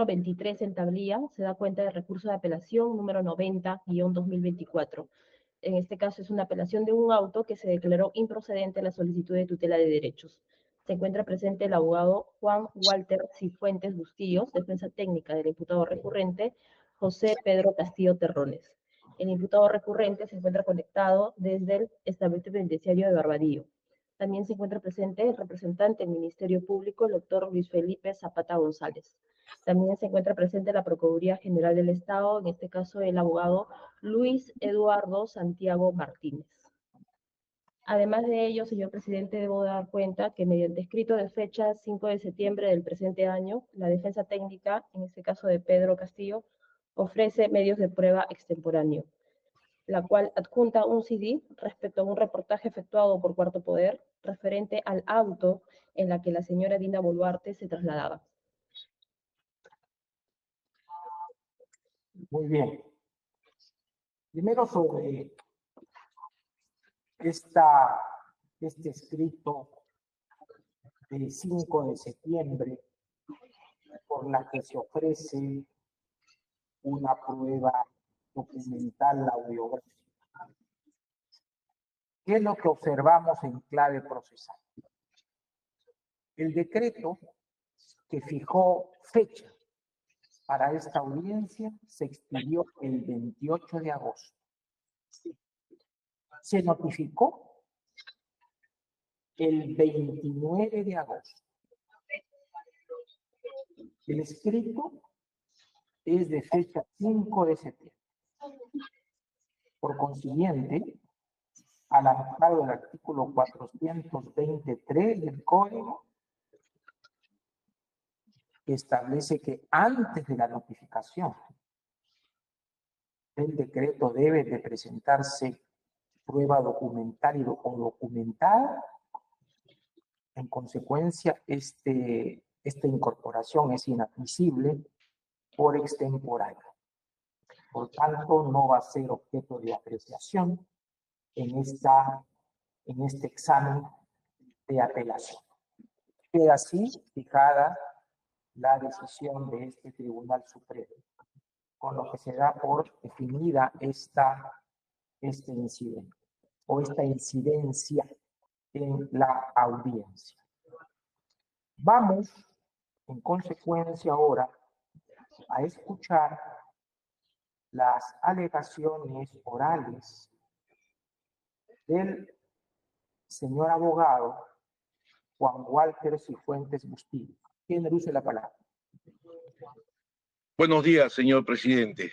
número 23 en tablilla se da cuenta del recurso de apelación número 90-2024. En este caso es una apelación de un auto que se declaró improcedente a la solicitud de tutela de derechos. Se encuentra presente el abogado Juan Walter Cifuentes Bustillos, defensa técnica del imputado recurrente José Pedro Castillo Terrones. El imputado recurrente se encuentra conectado desde el establecimiento penitenciario de Barbadillo. También se encuentra presente el representante del Ministerio Público, el doctor Luis Felipe Zapata González. También se encuentra presente la Procuraduría General del Estado, en este caso el abogado Luis Eduardo Santiago Martínez. Además de ello, señor presidente, debo dar cuenta que mediante escrito de fecha 5 de septiembre del presente año, la defensa técnica, en este caso de Pedro Castillo, ofrece medios de prueba extemporáneo, la cual adjunta un CD respecto a un reportaje efectuado por Cuarto Poder referente al auto en la que la señora Dina Boluarte se trasladaba. Muy bien. Primero sobre este escrito del 5 de septiembre por la que se ofrece una prueba documental audiográfica. ¿Qué es lo que observamos en clave procesal? El decreto que fijó fecha para esta audiencia se expidió el 28 de agosto. Se notificó el 29 de agosto. El escrito es de fecha 5 de septiembre. Por consiguiente, al amparo del artículo 423 del Código, que establece que antes de la notificación del decreto debe de presentarse prueba documental o documentada. En consecuencia, esta incorporación es inadmisible por extemporánea. Por tanto, no va a ser objeto de apreciación en este examen de apelación. Queda así fijada la decisión de este Tribunal Supremo, con lo que se da por definida este incidente o esta incidencia en la audiencia. Vamos, en consecuencia, ahora a escuchar las alegaciones orales del señor abogado Juan Walter Cifuentes Bustillo. ¿Quién use la palabra? Buenos días, señor presidente.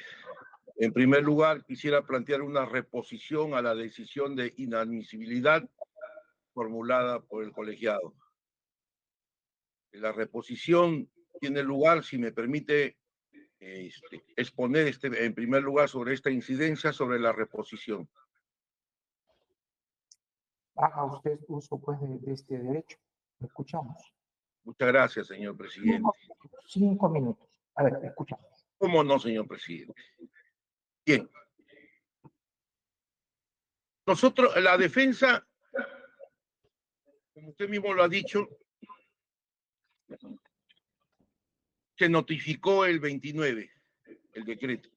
En primer lugar, quisiera plantear una reposición a la decisión de inadmisibilidad formulada por el colegiado. La reposición tiene lugar, si me permite, exponer en primer lugar sobre esta incidencia sobre la reposición. Haga usted uso pues de este derecho. Lo escuchamos. Muchas gracias, señor presidente. 5 minutos. A ver, escuchamos. ¿Cómo no, señor presidente? Bien. Nosotros, la defensa, como usted mismo lo ha dicho, se notificó el 29, el decreto.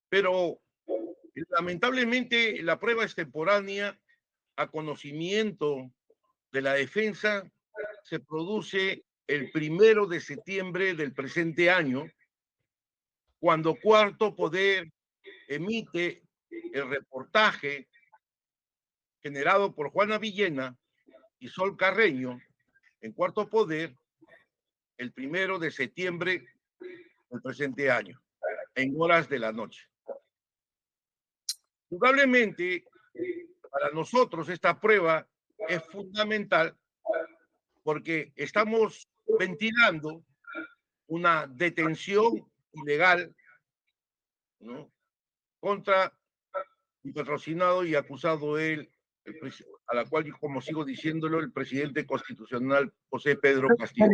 Pero lamentablemente la prueba extemporánea a conocimiento de la defensa se produce el 1 de septiembre del presente año, cuando Cuarto Poder emite el reportaje generado por Juana Villena y Sol Carreño en Cuarto Poder el 1 de septiembre del presente año, en horas de la noche. Indudablemente, para nosotros esta prueba es fundamental porque estamos ventilando una detención ilegal, ¿no?, contra mi patrocinado y acusado él, a la cual, como sigo diciéndolo, el presidente constitucional José Pedro Castillo.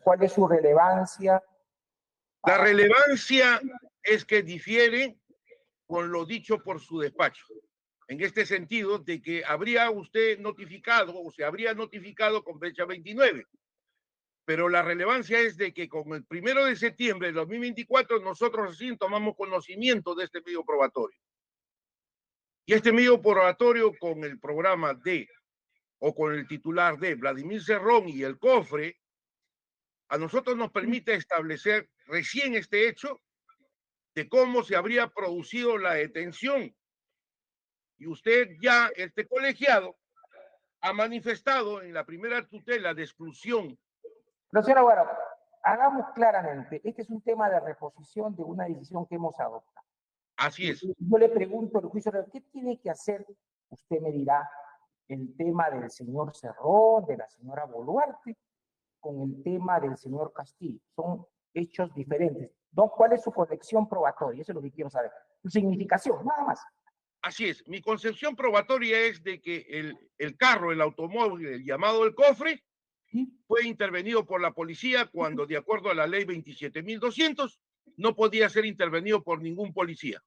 ¿Cuál es su relevancia? La relevancia es que difiere con lo dicho por su despacho, en este sentido de que habría usted notificado o se habría notificado con fecha 29. pero la relevancia es de que con el 1 de septiembre de 2024 nosotros recién tomamos conocimiento de este medio probatorio. Y este medio probatorio con el programa D o con el titular de Vladimir Cerrón y el cofre, a nosotros nos permite establecer recién este hecho de cómo se habría producido la detención. Y usted ya, este colegiado, ha manifestado en la primera tutela de exclusión. Pero, señora Guaro, hagamos claramente, este es un tema de reposición de una decisión que hemos adoptado. Así es. Yo le pregunto el juicio, ¿qué tiene que hacer? Usted me dirá el tema del señor Cerrón, de la señora Boluarte, con el tema del señor Castillo. Son hechos diferentes. ¿Cuál es su conexión probatoria? Eso es lo que quiero saber. Su significación, nada más. Así es. Mi concepción probatoria es de que el carro, el automóvil, el llamado el cofre, ¿sí?, fue intervenido por la policía cuando, de acuerdo a la ley 27.200, no podía ser intervenido por ningún policía.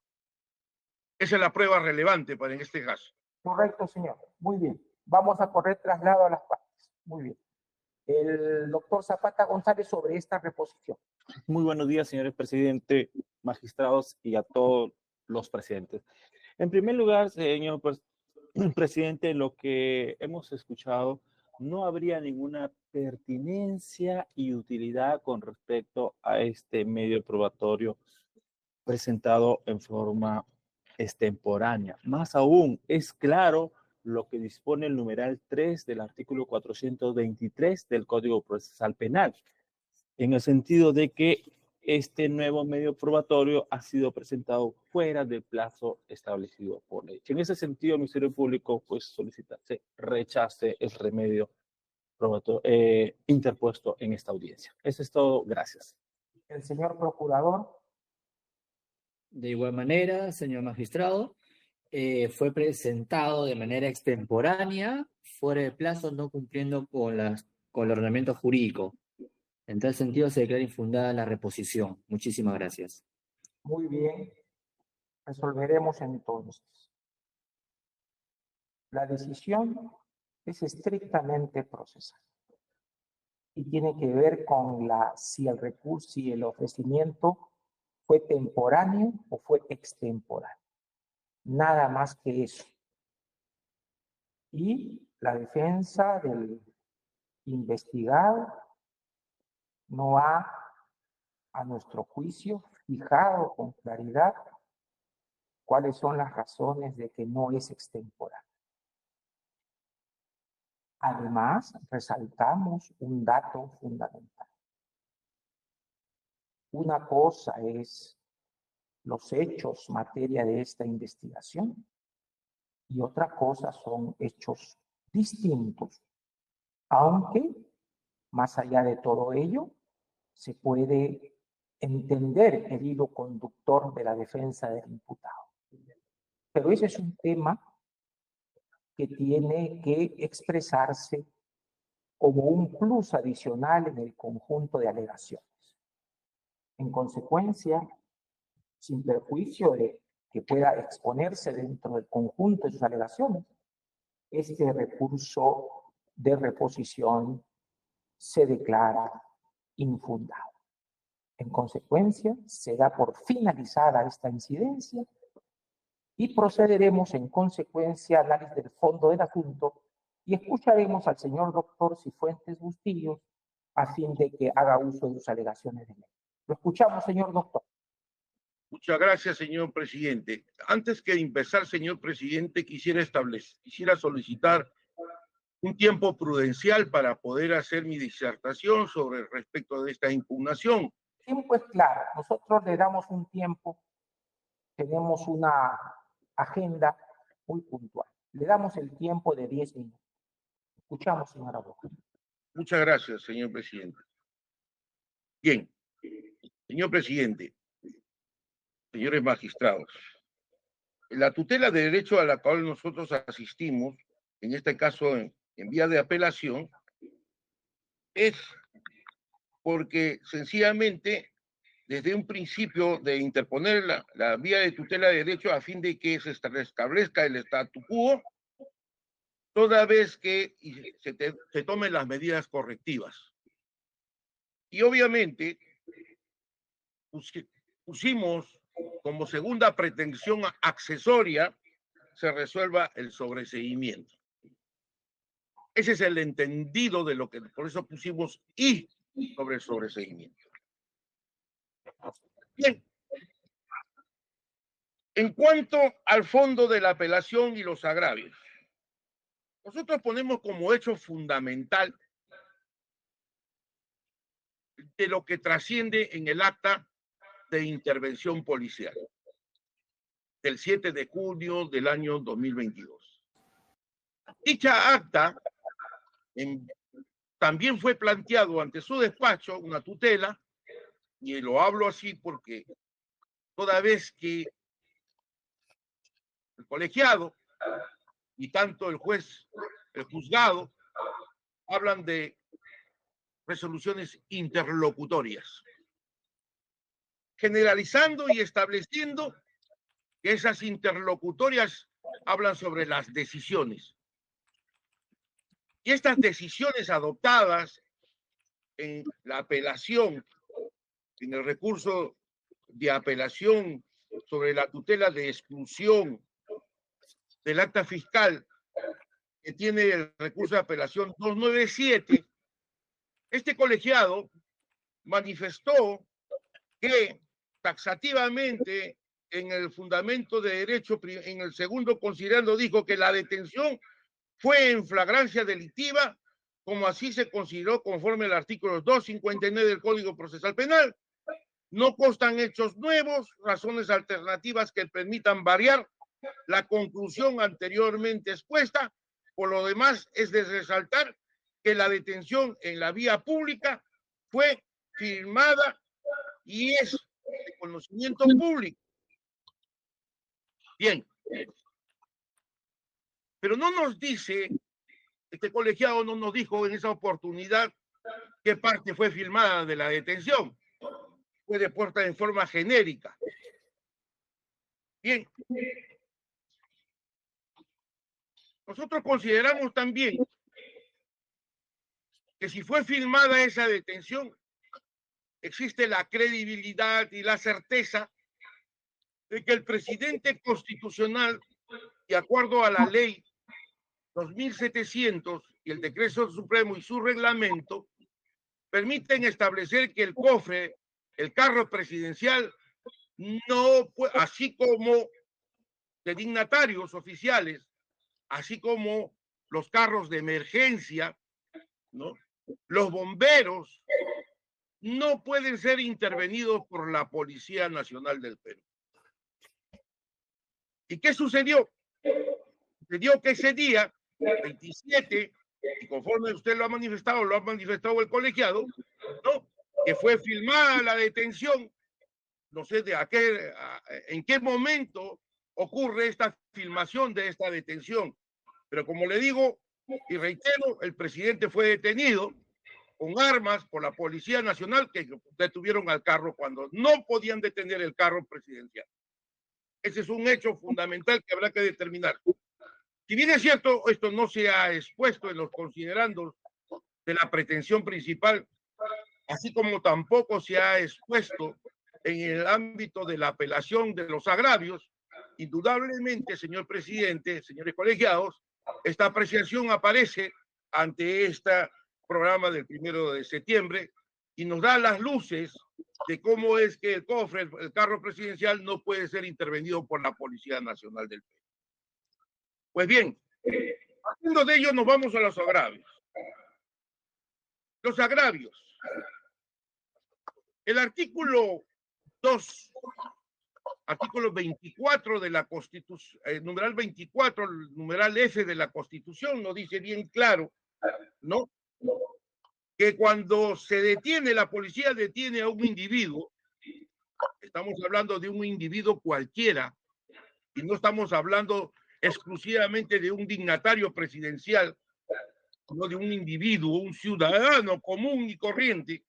Esa es la prueba relevante para en este caso. Correcto, señor. Muy bien. Vamos a correr traslado a las partes. Muy bien. El doctor Zapata González sobre esta reposición. Muy buenos días, señores presidente, magistrados y a todos los presentes. En primer lugar, señor presidente, lo que hemos escuchado, no habría ninguna pertinencia y utilidad con respecto a este medio probatorio presentado en forma extemporánea. Más aún, es claro lo que dispone el numeral 3 del artículo 423 del Código Procesal Penal, en el sentido de que este nuevo medio probatorio ha sido presentado fuera del plazo establecido por ley. En ese sentido, el Ministerio Público pues solicita se rechace el remedio probatorio interpuesto en esta audiencia. Eso es todo. Gracias. El señor procurador. De igual manera, señor magistrado, fue presentado de manera extemporánea, fuera de plazo, no cumpliendo con el ordenamiento jurídico. En tal sentido, se declara infundada la reposición. Muchísimas gracias. Muy bien. Resolveremos entonces. La decisión es estrictamente procesal y tiene que ver con si el recurso, si el ofrecimiento fue temporáneo o fue extemporáneo. Nada más que eso. Y la defensa del investigado no ha, a nuestro juicio, fijado con claridad cuáles son las razones de que no es extemporáneo. Además, resaltamos un dato fundamental. Una cosa es los hechos materia de esta investigación y otra cosa son hechos distintos, aunque más allá de todo ello se puede entender el hilo conductor de la defensa del imputado. Pero ese es un tema que tiene que expresarse como un plus adicional en el conjunto de alegaciones. En consecuencia, sin perjuicio de que pueda exponerse dentro del conjunto de sus alegaciones, este recurso de reposición se declara infundado. En consecuencia, se da por finalizada esta incidencia y procederemos en consecuencia al análisis del fondo del asunto y escucharemos al señor doctor Cifuentes Bustillos a fin de que haga uso de sus alegaciones de ley. Lo escuchamos, señor doctor. Muchas gracias, señor presidente. Antes que empezar, señor presidente, quisiera solicitar un tiempo prudencial para poder hacer mi disertación sobre respecto de esta impugnación. El tiempo es claro. Nosotros le damos un tiempo. Tenemos una agenda muy puntual. Le damos el tiempo de 10 minutos. Escuchamos, señora Boca. Muchas gracias, señor presidente. Bien, señor presidente, señores magistrados, la tutela de derecho a la cual nosotros asistimos, en este caso en vía de apelación, es porque sencillamente desde un principio de interponer la vía de tutela de derecho a fin de que se restablezca el statu quo, toda vez que se tomen las medidas correctivas. Y obviamente pusimos como segunda pretensión accesoria se resuelva el sobreseimiento. Ese es el entendido de lo que, por eso pusimos y sobre el sobreseimiento. Bien. En cuanto al fondo de la apelación y los agravios, nosotros ponemos como hecho fundamental de lo que trasciende en el acta de intervención policial del 7 de junio del año 2022. Dicha acta también fue planteado ante su despacho una tutela, y lo hablo así porque toda vez que el colegiado y tanto el juez, el juzgado, hablan de resoluciones interlocutorias, generalizando y estableciendo que esas interlocutorias hablan sobre las decisiones. Y estas decisiones adoptadas en la apelación, en el recurso de apelación sobre la tutela de exclusión del acta fiscal que tiene el recurso de apelación 297, este colegiado manifestó que taxativamente en el fundamento de derecho, en el segundo considerando, dijo que la detención fue en flagrancia delictiva, como así se consideró conforme al artículo 259 del Código Procesal Penal. No constan hechos nuevos, razones alternativas que permitan variar la conclusión anteriormente expuesta. Por lo demás, es de resaltar que la detención en la vía pública fue firmada y es de conocimiento público. Bien. Pero no nos dice, este colegiado no nos dijo en esa oportunidad qué parte fue filmada de la detención. Fue depuesta en forma genérica. Bien. Nosotros consideramos también que si fue filmada esa detención, existe la credibilidad y la certeza de que el presidente constitucional, de acuerdo a la ley 2700 y el decreto supremo y su reglamento, permiten establecer que el cofre, el carro presidencial, no, así como de dignatarios oficiales, así como los carros de emergencia, ¿no? Los bomberos, no pueden ser intervenidos por la Policía Nacional del Perú. ¿Y qué sucedió? Sucedió que ese día, 27, y conforme usted lo ha manifestado el colegiado, ¿no? Que fue filmada la detención, no sé en qué momento ocurre esta filmación de esta detención, pero como le digo y reitero, el presidente fue detenido con armas por la Policía Nacional, que detuvieron al carro cuando no podían detener el carro presidencial. Ese es un hecho fundamental que habrá que determinar. Si bien es cierto, esto no se ha expuesto en los considerandos de la pretensión principal, así como tampoco se ha expuesto en el ámbito de la apelación de los agravios, indudablemente, señor presidente, señores colegiados, esta apreciación aparece ante este programa del 1 de septiembre y nos da las luces de cómo es que el cofre, el carro presidencial, no puede ser intervenido por la Policía Nacional del Perú. Pues bien, partiendo de ello nos vamos a los agravios. Los agravios. El artículo 2, artículo 24 de la Constitución, numeral 24, el numeral F de la Constitución, nos dice bien claro, ¿no? Que cuando se detiene, la policía detiene a un individuo, estamos hablando de un individuo cualquiera, y no estamos hablando exclusivamente de un dignatario presidencial, sino de un individuo, un ciudadano común y corriente.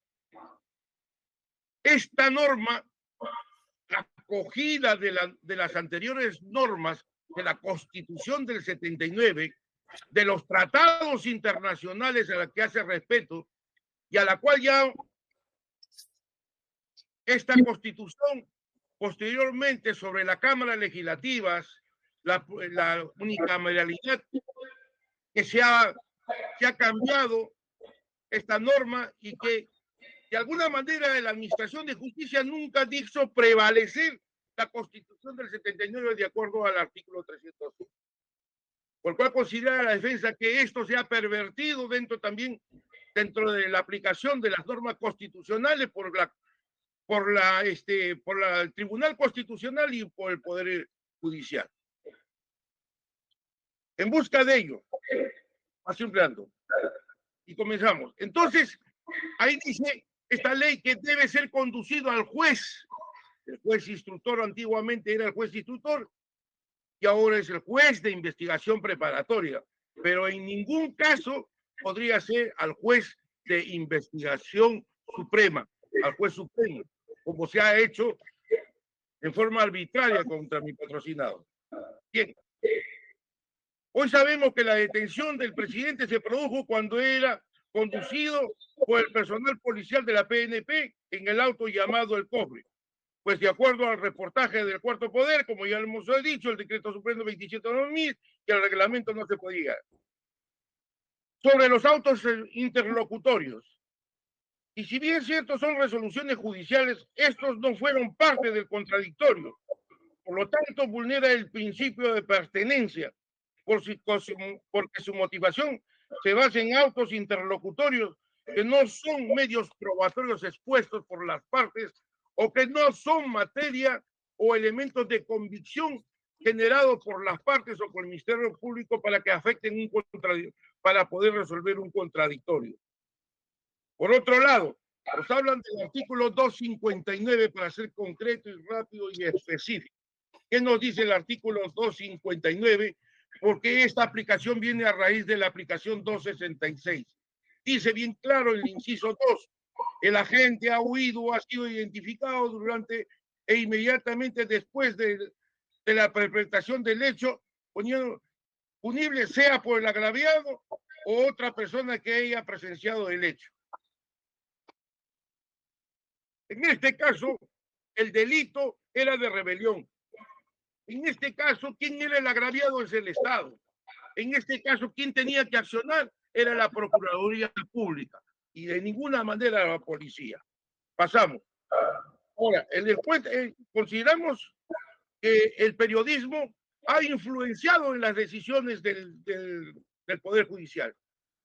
Esta norma, acogida de las anteriores normas de la Constitución del 79, de los tratados internacionales a los que hace respeto y a la cual ya esta Constitución, posteriormente sobre la Cámara Legislativas, la unicameralidad, que se ha cambiado esta norma y que de alguna manera la Administración de Justicia nunca hizo prevalecer la Constitución del 79 de acuerdo al artículo 301. Por lo cual considera la defensa que esto se ha pervertido dentro de la aplicación de las normas constitucionales por el Tribunal Constitucional y por el Poder Judicial. En busca de ello, más ampliando, y comenzamos. Entonces, ahí dice esta ley que debe ser conducido al juez. El juez instructor antiguamente era el juez instructor y ahora es el juez de investigación preparatoria, pero en ningún caso podría ser al juez de investigación suprema, al juez supremo, como se ha hecho en forma arbitraria contra mi patrocinado. Bien. Hoy sabemos que la detención del presidente se produjo cuando era conducido por el personal policial de la PNP en el auto llamado El Cobre. Pues de acuerdo al reportaje del Cuarto Poder, como ya hemos dicho, el decreto supremo 27/2000, que el reglamento no se podía. Sobre los autos interlocutorios. Y si bien cierto son resoluciones judiciales, estos no fueron parte del contradictorio. Por lo tanto, vulnera el principio de pertenencia, porque su motivación se basa en autos interlocutorios que no son medios probatorios expuestos por las partes o que no son materia o elementos de convicción generados por las partes o por el Ministerio Público para que afecten para poder resolver un contradictorio. Por otro lado, nos hablan del artículo 259 para ser concreto y rápido y específico. ¿Qué nos dice el artículo 259? Porque esta aplicación viene a raíz de la aplicación 266. Dice bien claro el inciso 2, el agente ha huido o ha sido identificado durante e inmediatamente después de la perpetración del hecho, punible sea por el agraviado o otra persona que haya presenciado el hecho. En este caso, el delito era de rebelión. En este caso, ¿quién era el agraviado? Es el Estado. En este caso, ¿quién tenía que accionar? Era la Procuraduría Pública y de ninguna manera la policía. Pasamos. Ahora, consideramos que el periodismo ha influenciado en las decisiones del Poder Judicial.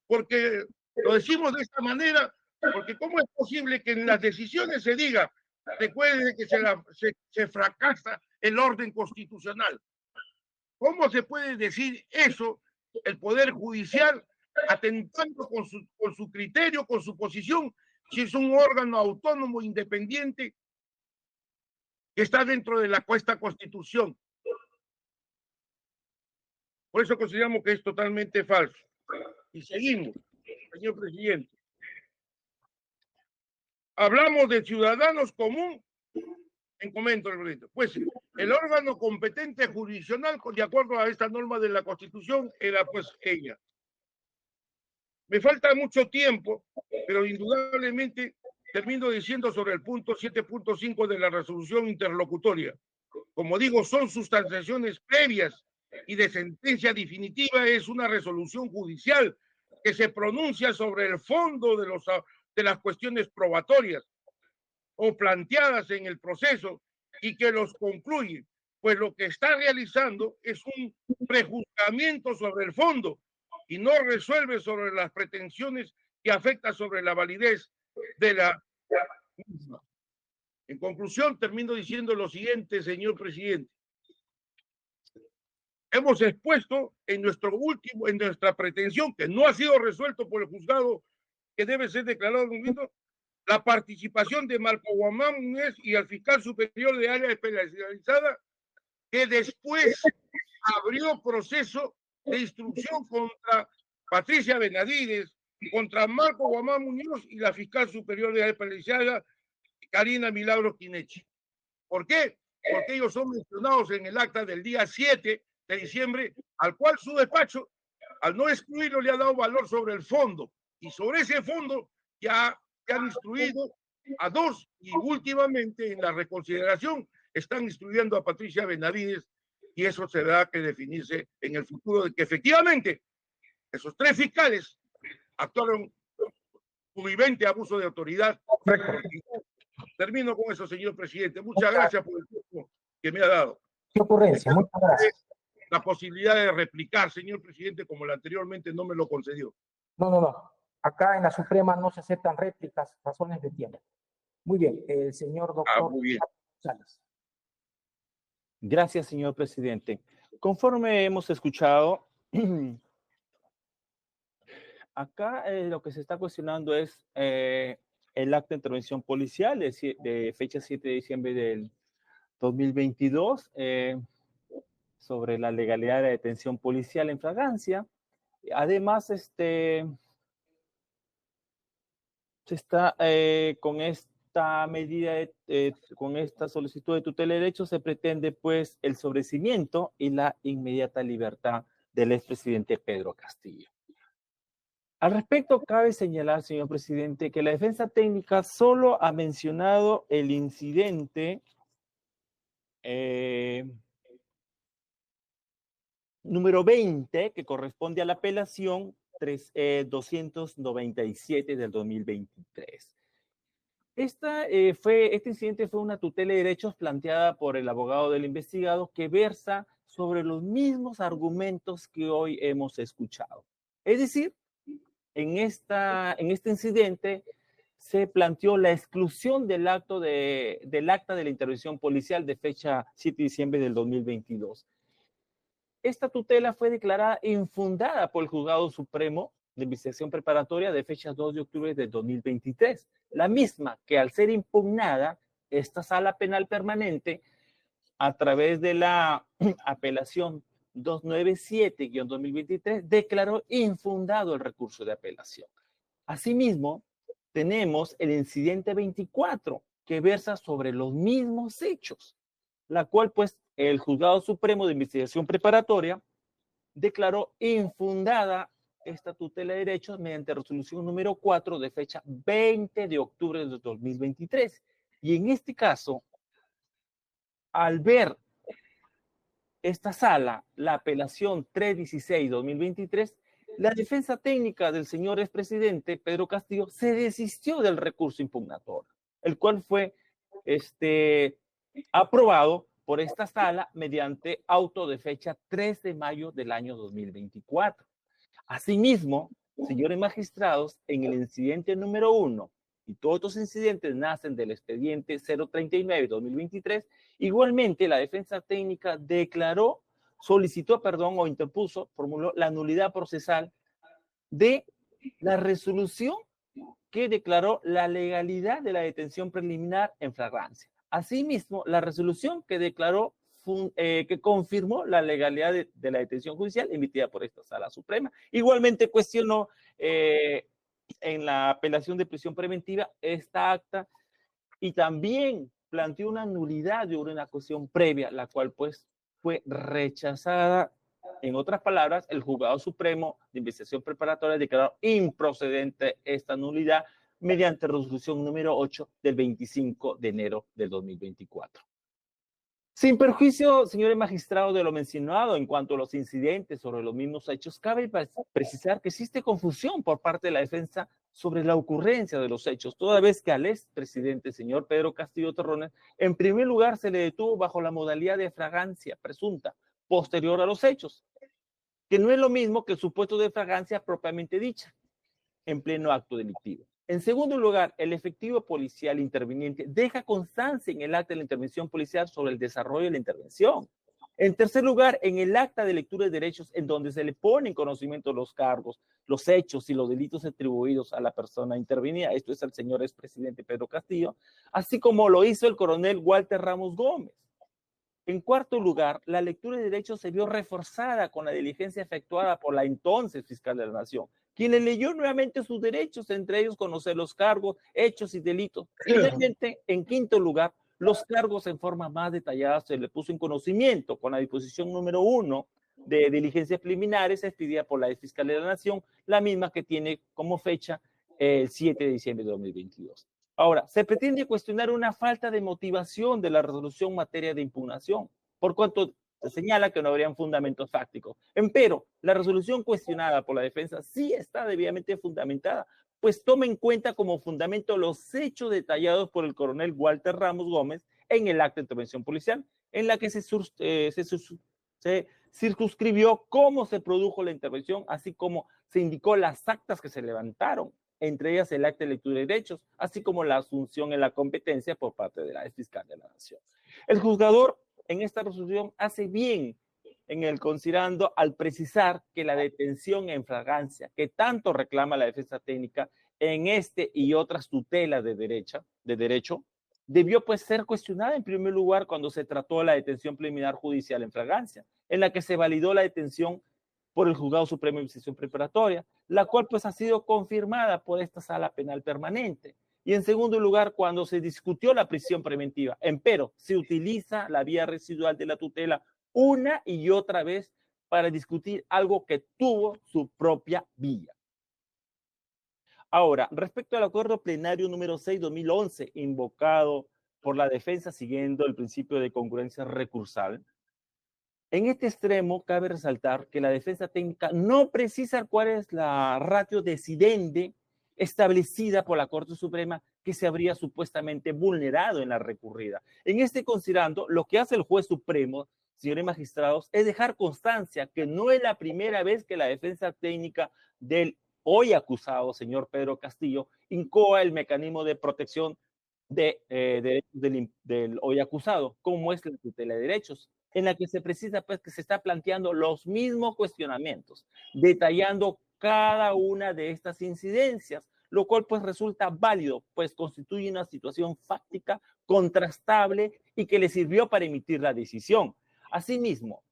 Porque lo decimos de esta manera, porque ¿cómo es posible que en las decisiones se diga, recuerde que se fracasa el orden constitucional? ¿Cómo se puede decir eso el Poder Judicial atentando con su criterio, con su posición, si es un órgano autónomo, independiente, que está dentro de esta Constitución? Por eso consideramos que es totalmente falso. Y seguimos, señor presidente. Hablamos de ciudadanos común en comento del proyecto. Pues el órgano competente jurisdiccional, de acuerdo a esta norma de la Constitución, era pues ella. Me falta mucho tiempo, pero indudablemente termino diciendo sobre el punto 7.5 de la resolución interlocutoria. Como digo, son sustanciaciones previas y de sentencia definitiva es una resolución judicial que se pronuncia sobre el fondo de las cuestiones probatorias o planteadas en el proceso y que los concluye, pues lo que está realizando es un prejuzgamiento sobre el fondo y no resuelve sobre las pretensiones que afectan sobre la validez de la misma. En conclusión, termino diciendo lo siguiente, señor presidente. Hemos expuesto en nuestra pretensión, que no ha sido resuelto por el juzgado que debe ser declarado nulo, la participación de Marco Guamán Núñez y al fiscal superior de área especializada, que después abrió proceso de instrucción contra Patricia Benavides, contra Marco Guamán Muñoz y la fiscal superior de área especializada, Karina Milagros Quinechi. ¿Por qué? Porque ellos son mencionados en el acta del día 7 de diciembre, al cual su despacho, al no excluirlo, le ha dado valor sobre el fondo. Y sobre ese fondo ya han instruido a 2 y últimamente en la reconsideración están instruyendo a Patricia Benavides y eso se da que definirse en el futuro de que efectivamente esos 3 fiscales actuaron convivente abuso de autoridad. Termino con eso, señor presidente. Muchas gracias por el tiempo que me ha dado. Qué ocurrencia, muchas gracias. La posibilidad de replicar, señor presidente, como anteriormente no me lo concedió. No. Acá en la Suprema no se aceptan réplicas, razones de tiempo. Muy bien, el señor doctor Muy bien. Salas. Gracias, señor presidente. Conforme hemos escuchado, acá lo que se está cuestionando es el acto de intervención policial de fecha 7 de diciembre del 2022 sobre la legalidad de la detención policial en flagrancia. Además, se está con esta medida, con esta solicitud de tutela de derechos, se pretende pues el sobreseimiento y la inmediata libertad del expresidente Pedro Castillo. Al respecto, cabe señalar, señor presidente, que la defensa técnica solo ha mencionado el incidente número 20, que corresponde a la apelación 297 del 2023. Este incidente fue una tutela de derechos planteada por el abogado del investigado que versa sobre los mismos argumentos que hoy hemos escuchado. Es decir, en este incidente se planteó la exclusión del acta de la intervención policial de fecha 7 de diciembre del 2022. Esta tutela fue declarada infundada por el Juzgado Supremo de Investigación Preparatoria de fecha 2 de octubre de 2023, la misma que al ser impugnada, esta sala penal permanente, a través de la apelación 297-2023, declaró infundado el recurso de apelación. Asimismo, tenemos el incidente 24, que versa sobre los mismos hechos, la cual, pues, el Juzgado Supremo de Investigación Preparatoria declaró infundada esta tutela de derechos mediante resolución número 4 de fecha 20 de octubre de 2023. Y en este caso, al ver esta sala, la apelación 316-2023, la defensa técnica del señor expresidente Pedro Castillo se desistió del recurso impugnatorio, el cual fue aprobado por esta sala mediante auto de fecha 3 de mayo del año 2024. Asimismo, señores magistrados, en el incidente número 1, y todos estos incidentes nacen del expediente 039-2023, igualmente la defensa técnica formuló la nulidad procesal de la resolución que declaró la legalidad de la detención preliminar en flagrancia. Asimismo, la resolución que declaró, que confirmó la legalidad de la detención judicial emitida por esta Sala Suprema. Igualmente cuestionó en la apelación de prisión preventiva esta acta y también planteó una nulidad de una cuestión previa, la cual pues fue rechazada. En otras palabras, el Juzgado Supremo de Investigación Preparatoria declaró improcedente esta nulidad mediante resolución número 8 del 25 de enero del 2024. Sin perjuicio, señores magistrados, de lo mencionado en cuanto a los incidentes sobre los mismos hechos, cabe precisar que existe confusión por parte de la defensa sobre la ocurrencia de los hechos, toda vez que al expresidente, señor Pedro Castillo Terrones, en primer lugar se le detuvo bajo la modalidad de flagrancia presunta, posterior a los hechos, que no es lo mismo que el supuesto de flagrancia propiamente dicha, en pleno acto delictivo. En segundo lugar, el efectivo policial interviniente deja constancia en el acta de la intervención policial sobre el desarrollo de la intervención. En tercer lugar, en el acta de lectura de derechos, en donde se le pone en conocimiento los cargos, los hechos y los delitos atribuidos a la persona intervenida, esto es al señor expresidente Pedro Castillo, así como lo hizo el coronel Walter Ramos Gómez. En cuarto lugar, la lectura de derechos se vio reforzada con la diligencia efectuada por la entonces fiscal de la Nación, quien le leyó nuevamente sus derechos, entre ellos conocer los cargos, hechos y delitos. Finalmente, en quinto lugar, los cargos en forma más detallada se le puso en conocimiento con la disposición número 1 de diligencias preliminares expedida por la fiscal de la Nación, la misma que tiene como fecha el 7 de diciembre de 2022. Ahora, se pretende cuestionar una falta de motivación de la resolución en materia de impugnación, por cuanto se señala que no habrían fundamentos fácticos. Empero, la resolución cuestionada por la defensa sí está debidamente fundamentada, pues toma en cuenta como fundamento los hechos detallados por el coronel Walter Ramos Gómez en el acta de intervención policial, en la que se circunscribió cómo se produjo la intervención, así como se indicó las actas que se levantaron, entre ellas el acta de lectura de derechos, así como la asunción en la competencia por parte de la fiscal de la Nación. El juzgador en esta resolución hace bien en el considerando al precisar que la detención en flagrancia que tanto reclama la defensa técnica en este y otras tutelas de derecho, debió pues ser cuestionada en primer lugar cuando se trató de la detención preliminar judicial en flagrancia, en la que se validó la detención por el Juzgado Supremo de Investigación Preparatoria, la cual pues ha sido confirmada por esta Sala Penal Permanente. Y en segundo lugar, cuando se discutió la prisión preventiva, empero se utiliza la vía residual de la tutela una y otra vez para discutir algo que tuvo su propia vía. Ahora, respecto al acuerdo plenario número 6/2011, invocado por la defensa siguiendo el principio de concurrencia recursal, en este extremo cabe resaltar que la defensa técnica no precisa cuál es la ratio decidente establecida por la Corte Suprema que se habría supuestamente vulnerado en la recurrida. En este considerando, lo que hace el juez supremo, señores magistrados, es dejar constancia que no es la primera vez que la defensa técnica del hoy acusado, señor Pedro Castillo, incoa el mecanismo de protección de derechos del hoy acusado, como es la tutela de derechos, en la que se precisa pues que se está planteando los mismos cuestionamientos, detallando cada una de estas incidencias, lo cual pues resulta válido, pues constituye una situación fáctica, contrastable y que le sirvió para emitir la decisión. Asimismo,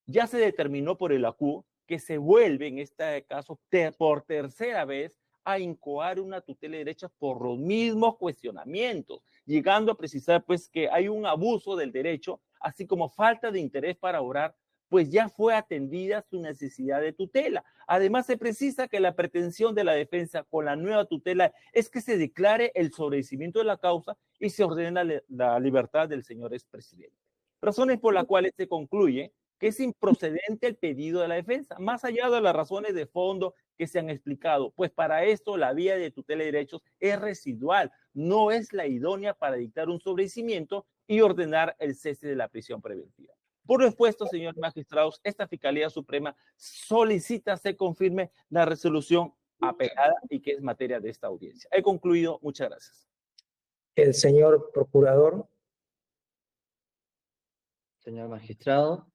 ya se determinó por el ACU que se vuelve en este caso por tercera vez a incoar una tutela de derechos por los mismos cuestionamientos, llegando a precisar pues que hay un abuso del derecho, así como falta de interés para obrar, pues ya fue atendida su necesidad de tutela. Además, se precisa que la pretensión de la defensa con la nueva tutela es que se declare el sobreseimiento de la causa y se ordena la libertad del señor expresidente. Razones por las cuales se concluye que es improcedente el pedido de la defensa, más allá de las razones de fondo que se han explicado, pues para esto la vía de tutela de derechos es residual, no es la idónea para dictar un sobreseimiento y ordenar el cese de la prisión preventiva. Por lo expuesto, señores magistrados, esta Fiscalía Suprema solicita se confirme la resolución apelada y que es materia de esta audiencia. He concluido, muchas gracias. El señor procurador. Señor magistrado,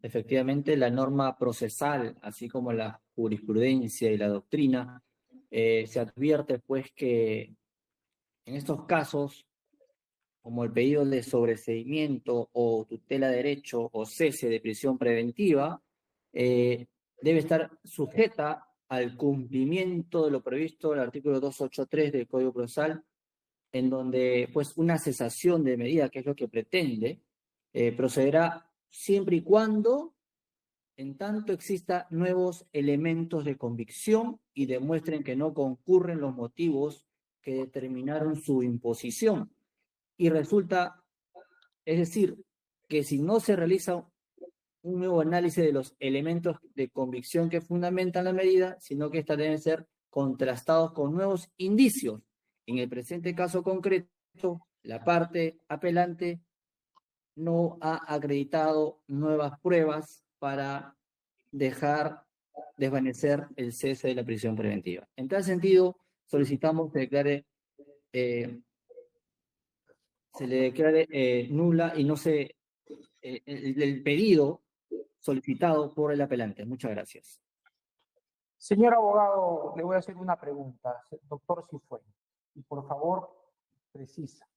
efectivamente la norma procesal, así como la jurisprudencia y la doctrina, se advierte pues que en estos casos, como el pedido de sobreseimiento o tutela de derecho o cese de prisión preventiva, debe estar sujeta al cumplimiento de lo previsto en el artículo 283 del Código Procesal, en donde pues una cesación de medida, que es lo que pretende, procederá siempre y cuando, en tanto exista nuevos elementos de convicción y demuestren que no concurren los motivos que determinaron su imposición. Y resulta, es decir, que si no se realiza un nuevo análisis de los elementos de convicción que fundamentan la medida, sino que éstas deben ser contrastados con nuevos indicios. En el presente caso concreto, la parte apelante no ha acreditado nuevas pruebas para dejar desvanecer el cese de la prisión preventiva. En tal sentido, solicitamos que se le declare nula y no se el pedido solicitado por el apelante. Muchas gracias. Señor abogado, le voy a hacer una pregunta, doctor Cifuentes, y por favor, precisa.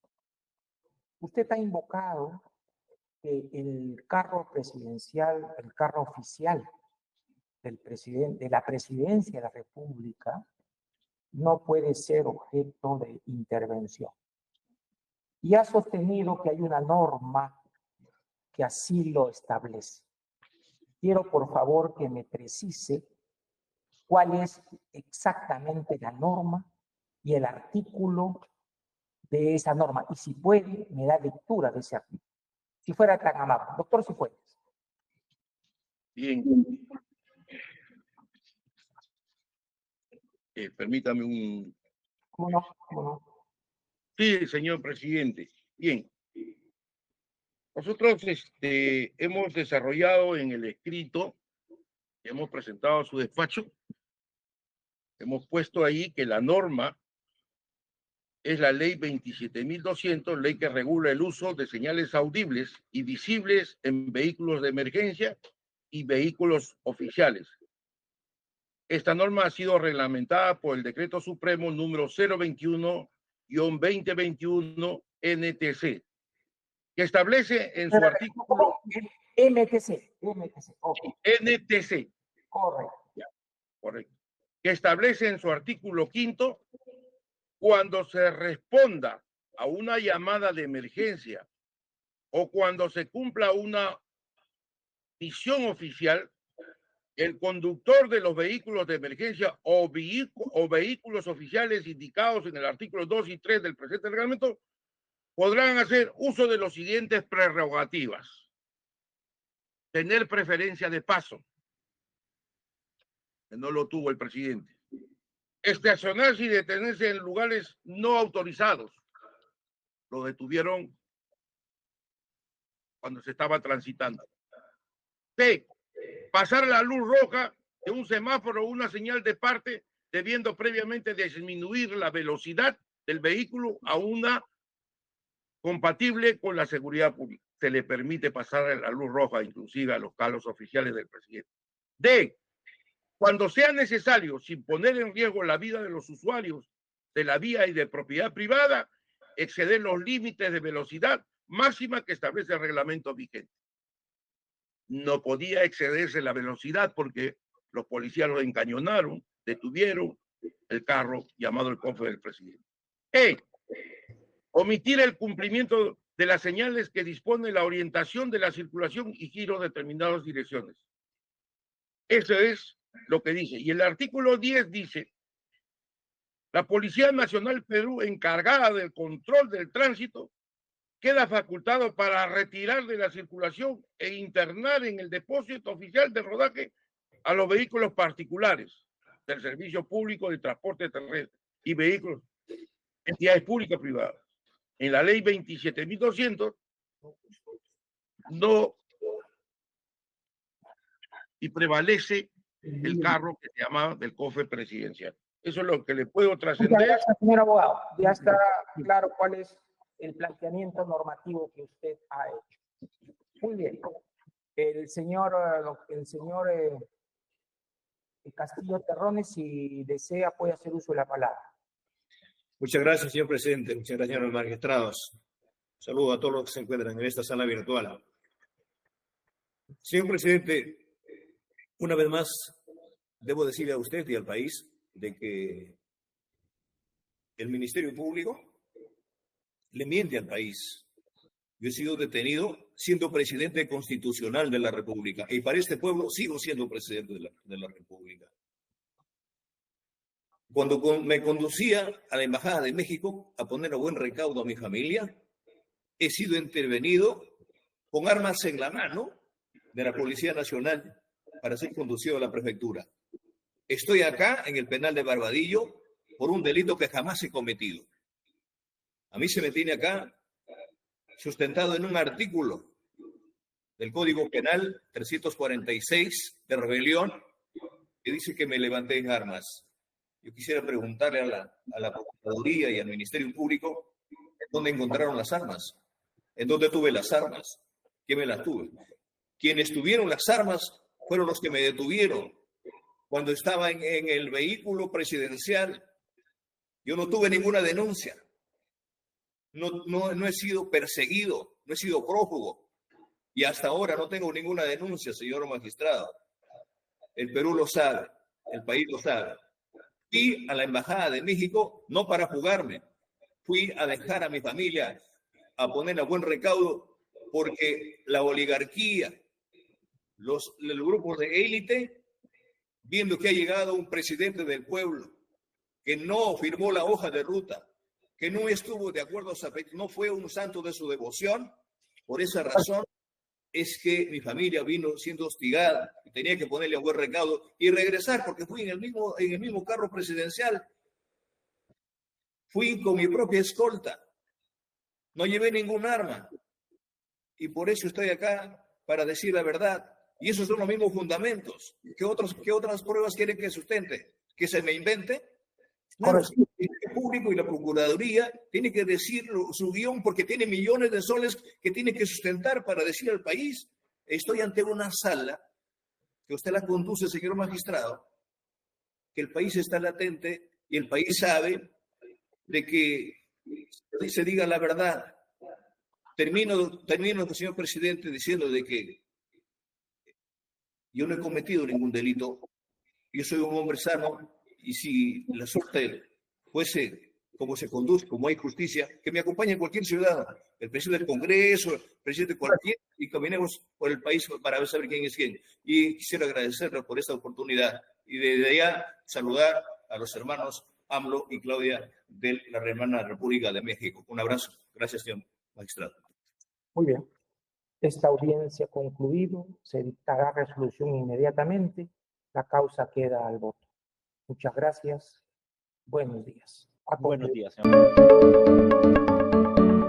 Usted ha invocado que el carro presidencial, el carro oficial del presidente, de la presidencia de la República, no puede ser objeto de intervención. Y ha sostenido que hay una norma que así lo establece. Quiero, por favor, que me precise cuál es exactamente la norma y el artículo de esa norma y si puede, me da lectura de ese artículo. Si fuera tan amable. Doctor Cifuentes. Bien. Permítame un... ¿Cómo no? ¿Cómo no? Sí, señor presidente. Bien. Nosotros hemos desarrollado en el escrito, hemos presentado a su despacho, hemos puesto ahí que la norma es la ley 27.200, ley que regula el uso de señales audibles y visibles en vehículos de emergencia y vehículos oficiales. Esta norma ha sido reglamentada por el Decreto Supremo número 021-2021 NTC, que establece en su artículo... MTC, okay. NTC. Correcto. Ya, correcto. Que establece en su artículo 5, cuando se responda a una llamada de emergencia o cuando se cumpla una misión oficial, el conductor de los vehículos de emergencia o vehículos oficiales indicados en el artículo 2 y 3 del presente reglamento podrán hacer uso de los siguientes prerrogativas. Tener preferencia de paso, que no lo tuvo el presidente. Estacionarse y detenerse en lugares no autorizados. Lo detuvieron cuando se estaba transitando. C. Pasar la luz roja de un semáforo o una señal de parte, debiendo previamente disminuir la velocidad del vehículo a una compatible con la seguridad pública. Se le permite pasar la luz roja, inclusive a los carros oficiales del presidente. D. Cuando sea necesario, sin poner en riesgo la vida de los usuarios de la vía y de propiedad privada, exceder los límites de velocidad máxima que establece el reglamento vigente. No podía excederse la velocidad porque los policías lo encañonaron, detuvieron el carro llamado el cofre del presidente. E. Omitir el cumplimiento de las señales que dispone la orientación de la circulación y giro de determinadas direcciones. Eso es lo que dice. Y el artículo 10 dice: la Policía Nacional Perú, encargada del control del tránsito, queda facultado para retirar de la circulación e internar en el depósito oficial de rodaje a los vehículos particulares del servicio público de transporte terrestre y vehículos, entidades públicas privadas. En la ley 27.200 no, y prevalece el carro que se llama del cofre presidencial. Eso es lo que le puedo trascender. Muchas gracias, señor abogado. Ya está claro cuál es el planteamiento normativo que usted ha hecho. Muy bien. El señor Castillo Terrones, si desea, puede hacer uso de la palabra. Muchas gracias, señor presidente. Muchas gracias, señores magistrados. Saludo a todos los que se encuentran en esta sala virtual. Señor presidente, una vez más, debo decirle a usted y al país de que el Ministerio Público le miente al país. Yo he sido detenido siendo presidente constitucional de la República y para este pueblo sigo siendo presidente de la República. Cuando me conducía a la Embajada de México a poner a buen recaudo a mi familia, he sido intervenido con armas en la mano de la Policía Nacional para ser conducido a la prefectura. Estoy acá en el penal de Barbadillo por un delito que jamás he cometido. A mí se me tiene acá sustentado en un artículo del Código Penal 346 de rebelión que dice que me levanté en armas. Yo quisiera preguntarle a la Procuraduría y al Ministerio Público en dónde encontraron las armas, en dónde tuve las armas, quién me las tuve. Quienes tuvieron las armas fueron los que me detuvieron cuando estaba en el vehículo presidencial. Yo no tuve ninguna denuncia. No he sido perseguido, no he sido prófugo. Y hasta ahora no tengo ninguna denuncia, señor magistrado. El Perú lo sabe, el país lo sabe. Fui a la Embajada de México no para jugarme, fui a dejar a mi familia, a poner a buen recaudo, porque la oligarquía, los grupos de élite, viendo que ha llegado un presidente del pueblo que no firmó la hoja de ruta, que no estuvo de acuerdo, no fue un santo de su devoción. Por esa razón es que mi familia vino siendo hostigada y tenía que ponerle a buen recaudo y regresar, porque fui en el mismo carro presidencial. Fui con mi propia escolta. No llevé ningún arma. Y por eso estoy acá, para decir la verdad. Y esos son los mismos fundamentos. ¿Qué otras pruebas quieren que sustente? ¿Que se me invente? Claro, el público y la Procuraduría tiene que decir su guión porque tiene millones de soles que tiene que sustentar para decir al país. Estoy ante una sala que usted la conduce, señor magistrado, que el país está latente y el país sabe de que se diga la verdad. Termino, señor presidente, diciendo de que yo no he cometido ningún delito. Yo soy un hombre sano y si la suerte fuese como se conduce, como hay justicia, que me acompañe cualquier ciudadano, el presidente del Congreso, el presidente de cualquier, y caminemos por el país para saber quién es quién. Y quisiera agradecerle por esta oportunidad y desde allá saludar a los hermanos AMLO y Claudia de la hermana República de México. Un abrazo. Gracias, señor magistrado. Muy bien. Esta audiencia ha concluido. Se dictará resolución inmediatamente. La causa queda al voto. Muchas gracias. Buenos días. Buenos días, señor.